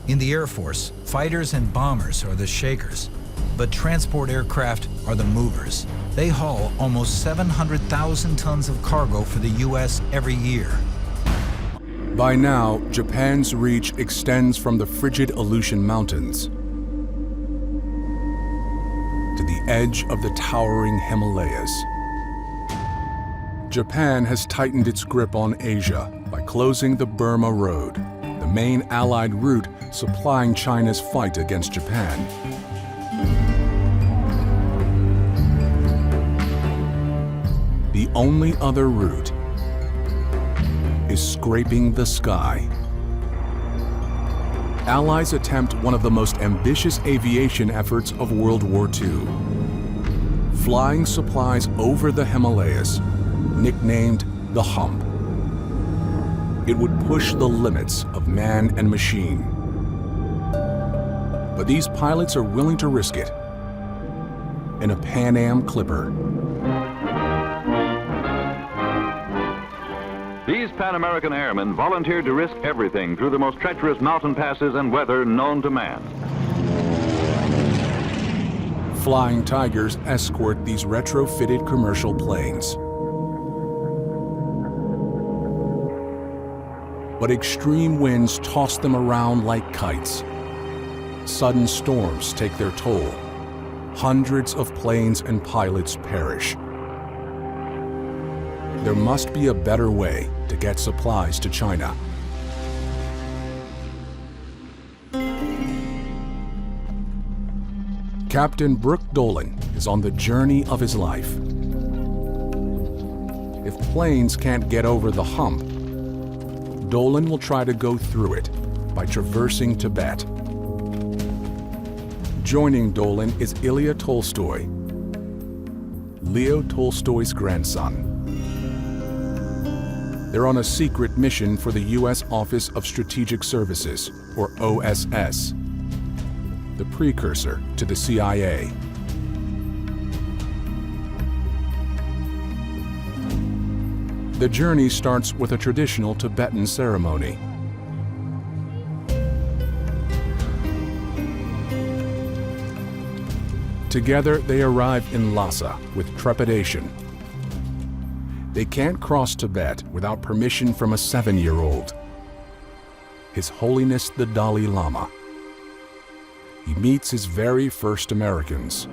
In the Air Force, fighters and bombers are the shakers, but transport aircraft are the movers. They haul almost 700,000 tons of cargo for the U.S. every year. By now, Japan's reach extends from the frigid Aleutian Mountains to the edge of the towering Himalayas. Japan has tightened its grip on Asia by closing the Burma Road, the main Allied route supplying China's fight against Japan. The only other route is scraping the sky. Allies attempt one of the most ambitious aviation efforts of World War II. Flying supplies over the Himalayas, nicknamed the Hump. It would push the limits of man and machine. But these pilots are willing to risk it in a Pan Am Clipper. These Pan American airmen volunteered to risk everything through the most treacherous mountain passes and weather known to man. Flying Tigers escort these retrofitted commercial planes. But extreme winds toss them around like kites. Sudden storms take their toll. Hundreds of planes and pilots perish. There must be a better way to get supplies to China. Captain Brooke Dolan is on the journey of his life. If planes can't get over the hump, Dolan will try to go through it by traversing Tibet. Joining Dolan is Ilya Tolstoy, Leo Tolstoy's grandson. They're on a secret mission for the U.S. Office of Strategic Services, or OSS, the precursor to the CIA. The journey starts with a traditional Tibetan ceremony. Together, they arrive in Lhasa with trepidation. They can't cross Tibet without permission from a 7-year-old, His Holiness the Dalai Lama. He meets his very first Americans.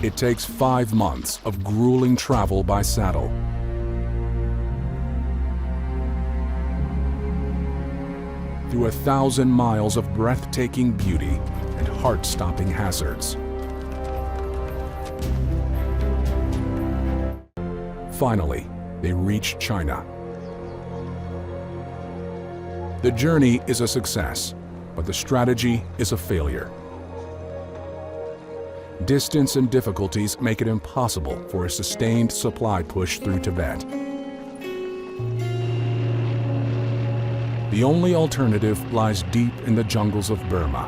It takes 5 months of grueling travel by saddle. Through 1,000 miles of breathtaking beauty and heart-stopping hazards. Finally, they reach China. The journey is a success, but the strategy is a failure. Distance and difficulties make it impossible for a sustained supply push through Tibet. The only alternative lies deep in the jungles of Burma.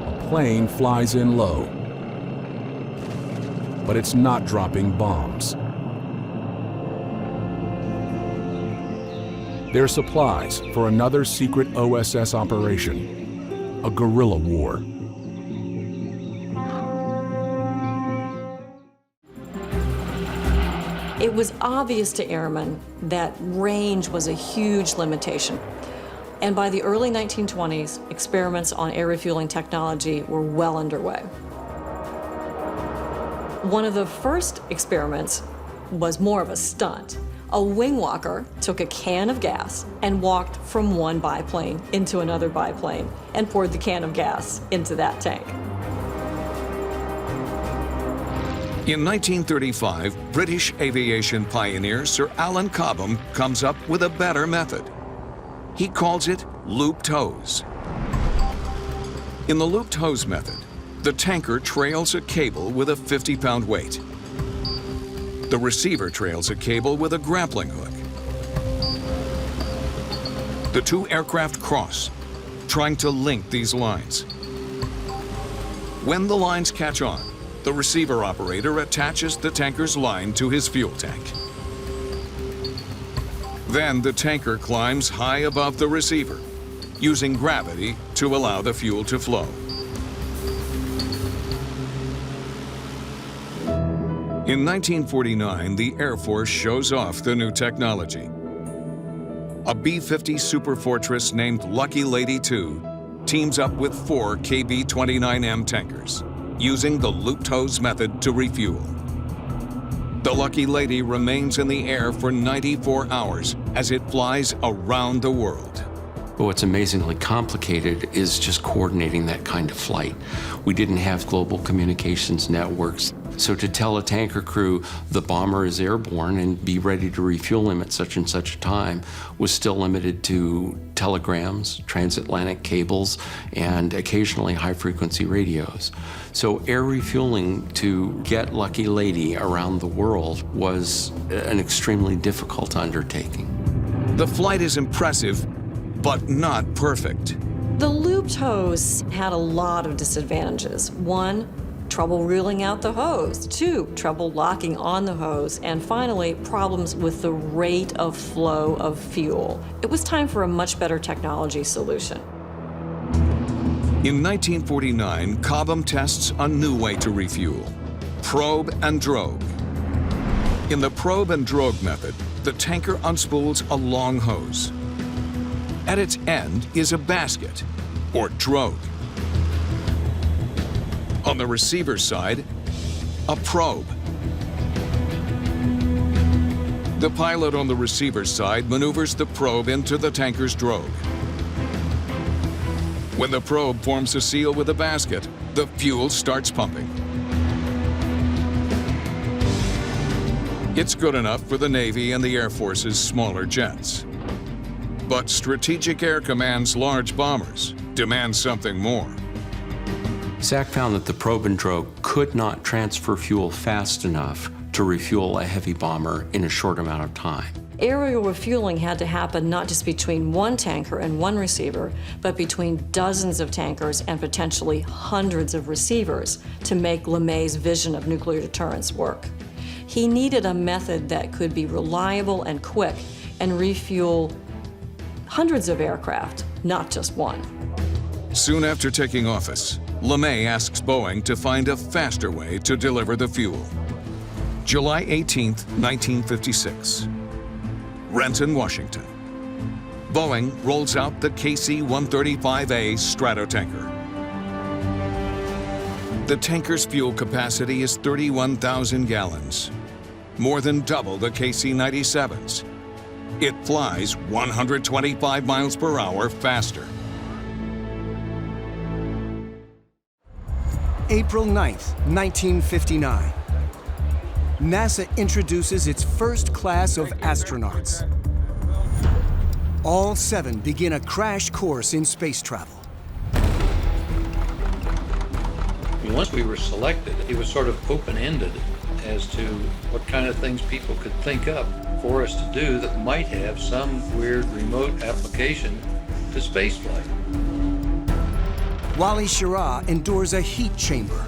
A plane flies in low, but it's not dropping bombs. They're supplies for another secret OSS operation. A guerrilla war. It was obvious to airmen that range was a huge limitation. And by the early 1920s, experiments on air refueling technology were well underway. One of the first experiments was more of a stunt. A wing walker took a can of gas and walked from one biplane into another biplane and poured the can of gas into that tank. In 1935, British aviation pioneer Sir Alan Cobham comes up with a better method. He calls it looped hose. In the looped hose method, the tanker trails a cable with a 50-pound weight. The receiver trails a cable with a grappling hook. The two aircraft cross, trying to link these lines. When the lines catch on, the receiver operator attaches the tanker's line to his fuel tank. Then the tanker climbs high above the receiver, using gravity to allow the fuel to flow. In 1949, the Air Force shows off the new technology. A B-50 Superfortress named Lucky Lady II teams up with 4 KB-29M tankers, using the looped hose method to refuel. The Lucky Lady remains in the air for 94 hours as it flies around the world. But what's amazingly complicated is just coordinating that kind of flight. We didn't have global communications networks. So to tell a tanker crew the bomber is airborne and be ready to refuel him at such and such a time was still limited to telegrams, transatlantic cables, and occasionally high-frequency radios. So air refueling to get Lucky Lady around the world was an extremely difficult undertaking. The flight is impressive, but not perfect. The looped hose had a lot of disadvantages. 1, trouble reeling out the hose. 2, trouble locking on the hose. And finally, problems with the rate of flow of fuel. It was time for a much better technology solution. In 1949, Cobham tests a new way to refuel: probe and drogue. In the probe and drogue method, the tanker unspools a long hose. At its end is a basket, or drogue. On the receiver side, a probe. The pilot on the receiver side maneuvers the probe into the tanker's drogue. When the probe forms a seal with the basket, the fuel starts pumping. It's good enough for the Navy and the Air Force's smaller jets. But Strategic Air Command's large bombers demand something more. SAC found that the probe and drogue could not transfer fuel fast enough to refuel a heavy bomber in a short amount of time. Aerial refueling had to happen not just between one tanker and one receiver, but between dozens of tankers and potentially hundreds of receivers to make LeMay's vision of nuclear deterrence work. He needed a method that could be reliable and quick and refuel hundreds of aircraft, not just one. Soon after taking office, LeMay asks Boeing to find a faster way to deliver the fuel. July 18, 1956. Renton, Washington. Boeing rolls out the KC-135A Stratotanker. The tanker's fuel capacity is 31,000 gallons, more than double the KC-97's. It flies 125 miles per hour faster. April 9th, 1959. NASA introduces its first class of astronauts. All 7 begin a crash course in space travel. Once we were selected, it was sort of open-ended as to what kind of things people could think up for us to do that might have some weird remote application to spaceflight. Wally Schirra endures a heat chamber.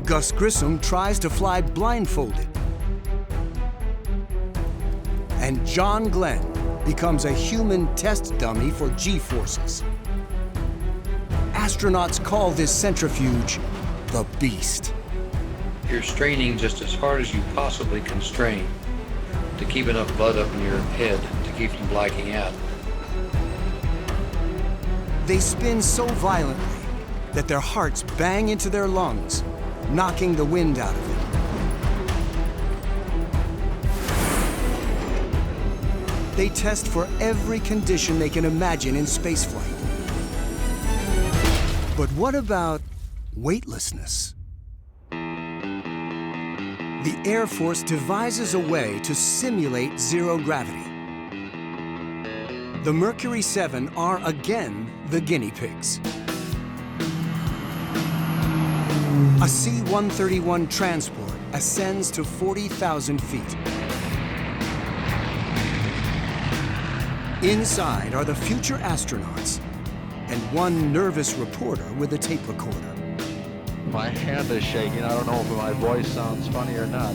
Gus Grissom tries to fly blindfolded. And John Glenn becomes a human test dummy for G-forces. Astronauts call this centrifuge the Beast. You're straining just as hard as you possibly can strain to keep enough blood up in your head to keep from blacking out. They spin so violently that their hearts bang into their lungs, knocking the wind out of them. They test for every condition they can imagine in spaceflight. But what about weightlessness? The Air Force devises a way to simulate zero gravity. The Mercury 7 are again the guinea pigs. A C-131 transport ascends to 40,000 feet. Inside are the future astronauts and one nervous reporter with a tape recorder. My hand is shaking. I don't know if my voice sounds funny or not.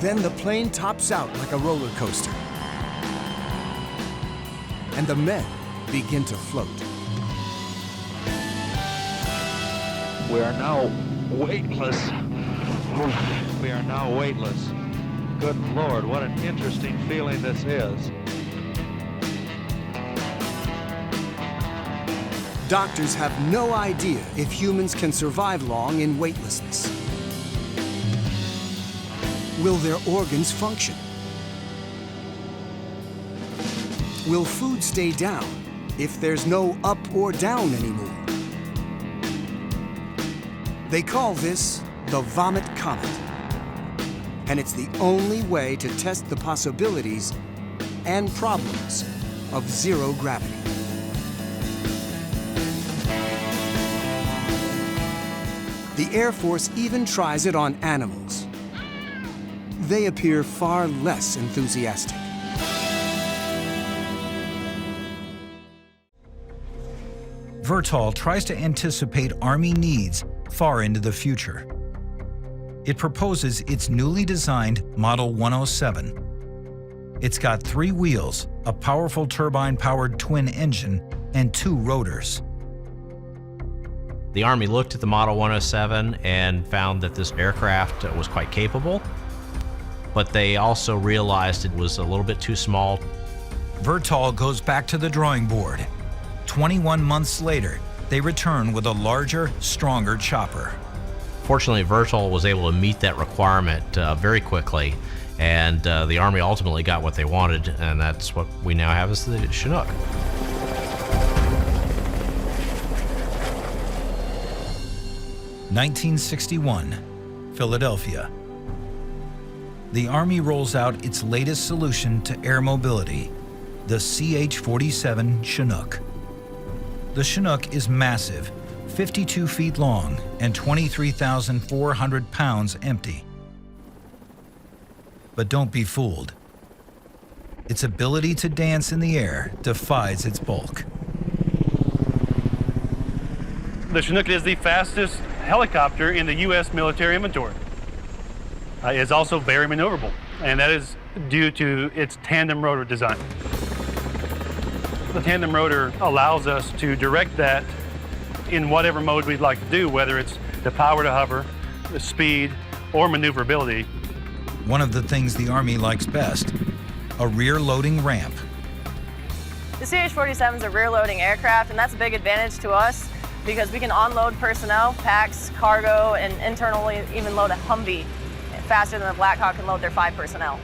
Then the plane tops out like a roller coaster. And the men begin to float. We are now weightless. We are now weightless. Good Lord, what an interesting feeling this is. Doctors have no idea if humans can survive long in weightlessness. Will their organs function? Will food stay down if there's no up or down anymore? They call this the vomit comet. And it's the only way to test the possibilities and problems of zero gravity. The Air Force even tries it on animals. They appear far less enthusiastic. Vertol tries to anticipate Army needs far into the future. It proposes its newly designed Model 107. It's got 3 wheels, a powerful turbine-powered twin engine, and 2 rotors. The Army looked at the Model 107 and found that this aircraft was quite capable, but they also realized it was a little bit too small. Vertol goes back to the drawing board. 21 months later, they return with a larger, stronger chopper. Fortunately, Vertol was able to meet that requirement very quickly, and the Army ultimately got what they wanted, and that's what we now have as the Chinook. (1961), Philadelphia. The Army rolls out its latest solution to air mobility, the CH-47 Chinook. The Chinook is massive, 52 feet long and 23,400 pounds empty. But don't be fooled. Its ability to dance in the air defies its bulk. The Chinook is the fastest helicopter in the U.S. military inventory. It's also very maneuverable, and that is due to its tandem rotor design. The tandem rotor allows us to direct that in whatever mode we'd like to do, whether it's the power to hover, the speed, or maneuverability. One of the things the Army likes best, a rear-loading ramp. The CH-47 is a rear-loading aircraft, and that's a big advantage to us because we can unload personnel, packs, cargo, and internally even load a Humvee faster than the Black Hawk can load their 5 personnel.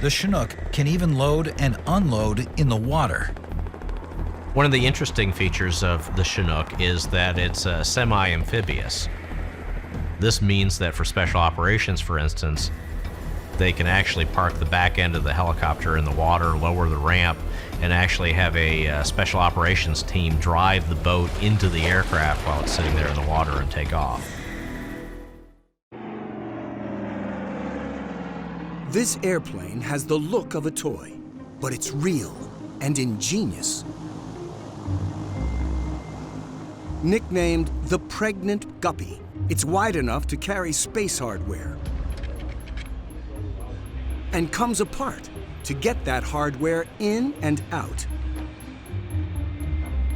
The Chinook can even load and unload in the water. One of the interesting features of the Chinook is that it's semi-amphibious. This means that for special operations, for instance, they can actually park the back end of the helicopter in the water, lower the ramp, and actually have a special operations team drive the boat into the aircraft while it's sitting there in the water and take off. This airplane has the look of a toy, but it's real and ingenious. Nicknamed the Pregnant Guppy, it's wide enough to carry space hardware and comes apart to get that hardware in and out.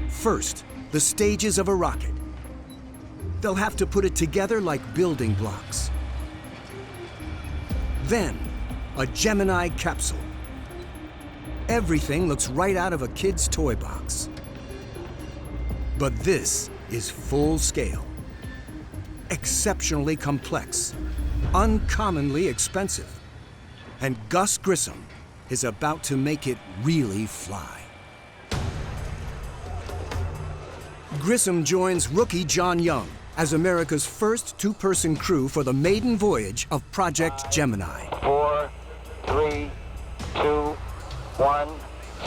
First, the stages of a rocket. They'll have to put it together like building blocks. Then, a Gemini capsule. Everything looks right out of a kid's toy box. But this is full scale, exceptionally complex, uncommonly expensive. And Gus Grissom is about to make it really fly. Grissom joins rookie John Young as America's first 2-person crew for the maiden voyage of Project Gemini. 4, 3, 2, 1,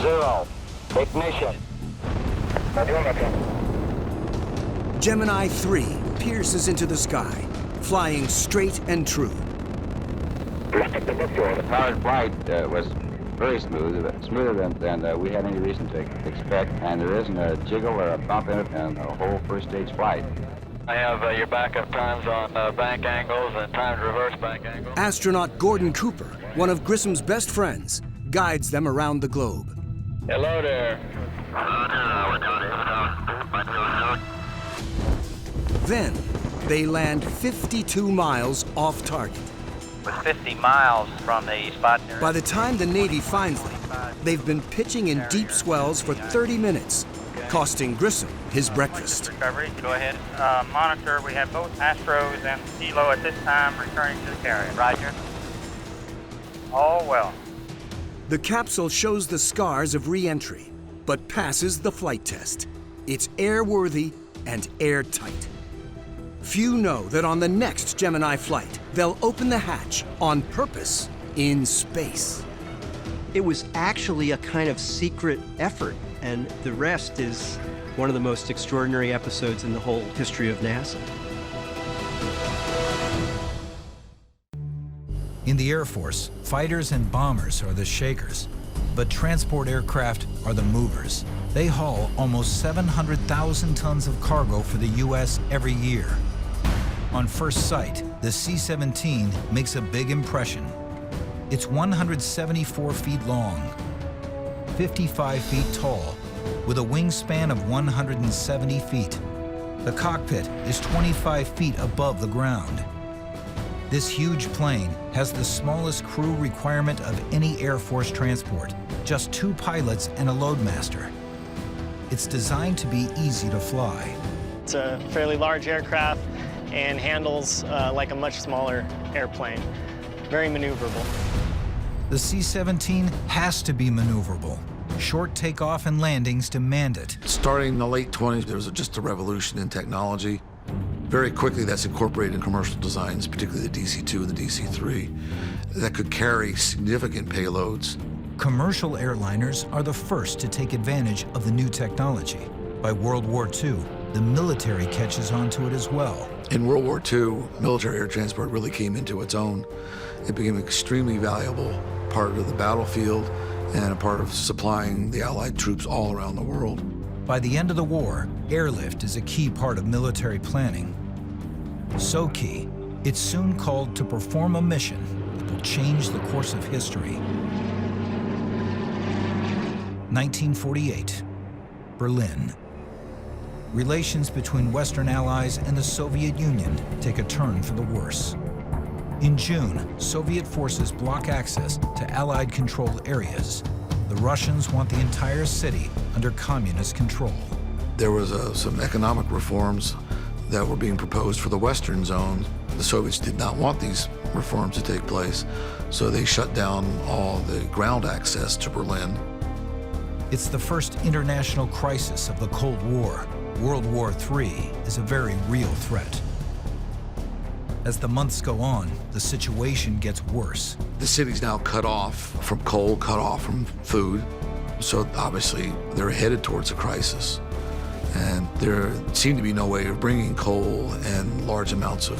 0. Ignition. Gemini 3 pierces into the sky, flying straight and true. The powered flight was very smooth, smoother than we had any reason to expect, and there isn't a jiggle or a bump in it in the whole first stage flight. I have your backup times on bank angles and time to reverse bank angles. Astronaut Gordon Cooper, one of Grissom's best friends, guides them around the globe. Hello there. Then, they land 52 miles off target. With 50 miles from the spot near. By the time the Navy finds them, they've been pitching in deep swells for 30 minutes, costing Grissom his breakfast. Recovery, go ahead. Monitor, we have both Astros and Kilo at this time returning to the carrier. Roger. All well. The capsule shows the scars of re-entry, but passes the flight test. It's airworthy and airtight. Few know that on the next Gemini flight, they'll open the hatch on purpose in space. It was actually a kind of secret effort, and the rest is one of the most extraordinary episodes in the whole history of NASA. In the Air Force, fighters and bombers are the shakers, but transport aircraft are the movers. They haul almost 700,000 tons of cargo for the U.S. every year. On first sight, the C-17 makes a big impression. It's 174 feet long, 55 feet tall, with a wingspan of 170 feet. The cockpit is 25 feet above the ground. This huge plane has the smallest crew requirement of any Air Force transport, just 2 pilots and a loadmaster. It's designed to be easy to fly. It's a fairly large aircraft and handles like a much smaller airplane. Very maneuverable. The C-17 has to be maneuverable. Short takeoff and landings demand it. Starting in the late 20s, there was just a revolution in technology. Very quickly, that's incorporated in commercial designs, particularly the DC-2 and the DC-3, that could carry significant payloads. Commercial airliners are the first to take advantage of the new technology. By World War II, the military catches on to it as well. In World War II, military air transport really came into its own. It became an extremely valuable part of the battlefield and a part of supplying the Allied troops all around the world. By the end of the war, airlift is a key part of military planning. So key, it's soon called to perform a mission that will change the course of history. 1948, Berlin. Relations between Western allies and the Soviet Union take a turn for the worse. In June, Soviet forces block access to Allied-controlled areas. The Russians want the entire city under communist control. There was some economic reforms that were being proposed for the Western zone. The Soviets did not want these reforms to take place, so they shut down all the ground access to Berlin. It's the first international crisis of the Cold War. World War III is a very real threat. As the months go on, the situation gets worse. The city's now cut off from coal, cut off from food, so obviously they're headed towards a crisis. And there seemed to be no way of bringing coal and large amounts of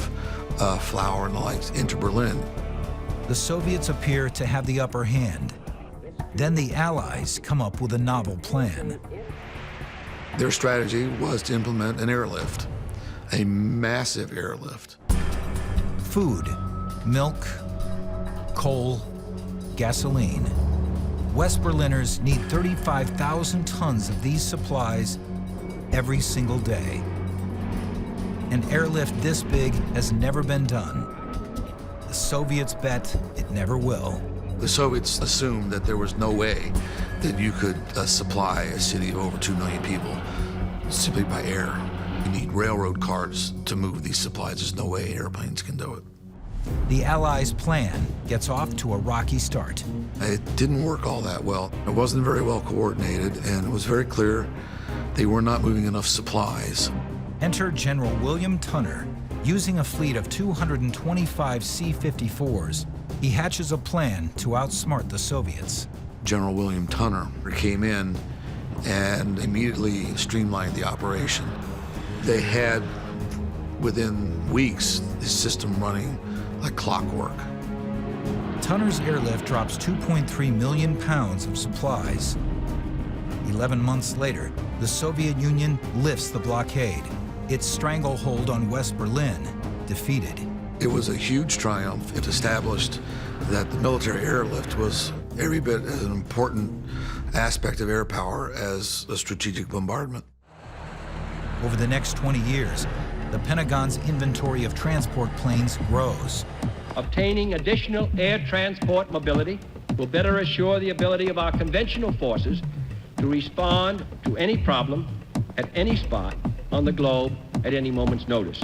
flour and the like into Berlin. The Soviets appear to have the upper hand. Then the Allies come up with a novel plan. Their strategy was to implement an airlift, a massive airlift. Food, milk, coal, gasoline. West Berliners need 35,000 tons of these supplies every single day. An airlift this big has never been done. The Soviets bet it never will. The Soviets assumed that there was no way that you could supply a city of over 2 million people simply by air. You need railroad cars to move these supplies. There's no way airplanes can do it. The Allies' plan gets off to a rocky start. It didn't work all that well. It wasn't very well coordinated, and it was very clear they were not moving enough supplies. Enter General William Tunner. Using a fleet of 225 C-54s, he hatches a plan to outsmart the Soviets. General William Tunner came in and immediately streamlined the operation. They had, within weeks, the system running like clockwork. Tunner's airlift drops 2.3 million pounds of supplies. 11 months later, the Soviet Union lifts the blockade. its stranglehold on West Berlin defeated. It was a huge triumph. It established that the military airlift was every bit as an important aspect of air power as a strategic bombardment. Over the next 20 years, the Pentagon's inventory of transport planes grows. Obtaining additional air transport mobility will better assure the ability of our conventional forces to respond to any problem at any spot on the globe at any moment's notice.